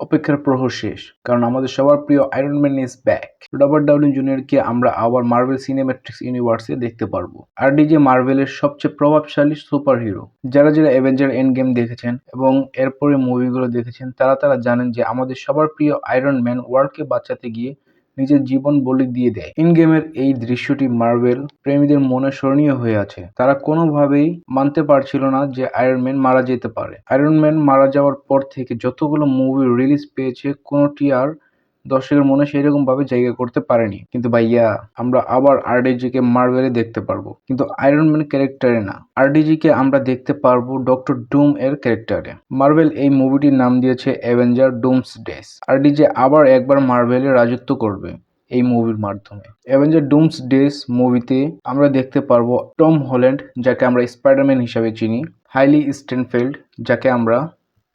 অপেক্ষার প্রহর শেষ, কারণ আমাদের সবার প্রিয় iron man is back. Robert Downey জুনিয়রকে আমরা আবার মার্ভেল সিনেম্যাটিক্স ইউনিভার্সে দেখতে পারবো। আরডিজে মার্ভেলের সবচেয়ে প্রভাবশালী সুপার হিরো। যারা অ্যাভেঞ্জার এন্ড গেম দেখেছেন এবং এরপরে মুভিগুলো দেখেছেন, তারা জানেন যে আমাদের সবার প্রিয় আয়রন ম্যান ওয়ার্ল্ডকে বাঁচাতে গিয়ে নিজের জীবন বলি দিয়ে দেয়। ইন গেমের এই দৃশ্যটি মার্ভেল প্রেমীদের মনে স্মরণীয় হয়ে আছে। তারা কোনোভাবেই মানতে পারছিল না যে আয়রন ম্যান মারা যেতে পারে। আয়রন ম্যান মারা যাওয়ার পর থেকে যতগুলো মুভি রিলিজ পেয়েছে, কোনোটি আর দর্শকের মনে সেইরকম ভাবে জায়গা করতে পারেনি। কিন্তু ভাইয়া, আমরা আবার আরডিজি কে মার্ভেলে দেখতে পারবো, কিন্তু আয়রন ম্যান ক্যারেক্টারে না। আরডিজি কে আমরা দেখতে পারবো ডক্টর ডুম এর ক্যারেক্টারে। মার্ভেল এই মুভিটির নাম দিয়েছে অ্যাভেঞ্জার ডুমসডেস। আরডিজি আবার একবার মার্ভেলে রাজত্ব করবে এই মুভির মাধ্যমে। অ্যাভেঞ্জার ডুমসডেস মুভিতে আমরা দেখতে পারবো টম হল্যান্ড, যাকে আমরা স্পাইডারম্যান হিসাবে চিনি, হাইলি স্টেনফেল্ড, যাকে আমরা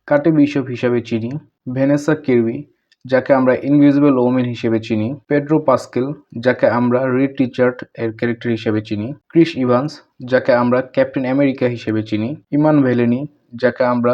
কাটে বিশপ হিসাবে চিনি, ভ্যানেসা কিরবি, যাকে আমরা ইনভিজিবল ওমেন হিসেবে চিনি, পেড্রো পাস্কেল, যাকে আমরা রিড রিচার্ড এর ক্যারেক্টার হিসেবে চিনি, ক্রিস ইভান্স, যাকে আমরা ক্যাপ্টেন আমেরিকা হিসেবে চিনি, ইমান ভেলেনি, যাকে আমরা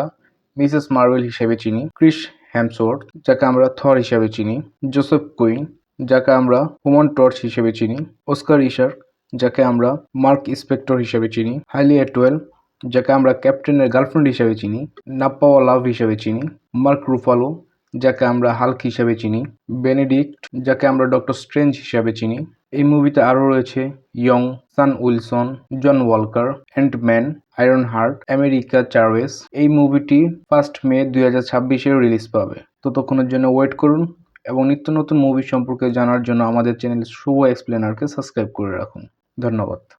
মিসেস মার্ভেল হিসেবে চিনি, ক্রিস হ্যামসওয়ার্থ, যাকে আমরা থর হিসেবে চিনি, জোসেফ কুইন, যাকে আমরা হুমান টর্চ হিসেবে চিনি, অস্কার ইসার, যাকে আমরা মার্ক স্পেক্টর হিসেবে চিনি, হাইলি অ্যাটওয়েল, যাকে আমরা ক্যাপ্টেনের গার্লফ্রেন্ড হিসেবে চিনি, নাপ্পাওয়া লাভ হিসেবে চিনি, মার্ক রুফালো, যাকে আমরা হাল্ক হিসেবে চিনি, বেনেডিক্ট, যাকে আমরা ডক্টর স্ট্রেঞ্জ হিসেবে চিনি। এই মুভিতে আরও রয়েছে ইয়ং, Sam Wilson, John Walker, Ant-Man, Ironheart, America চার্ভেস। এই মুভিটি 1 মে 2026-এ রিলিজ পাবে। ততক্ষণের জন্য ওয়েট করুন এবং নিত্য নতুন মুভি সম্পর্কে জানার জন্য আমাদের চ্যানেল শুভ এক্সপ্লেনারকে সাবস্ক্রাইব করে রাখুন। ধন্যবাদ।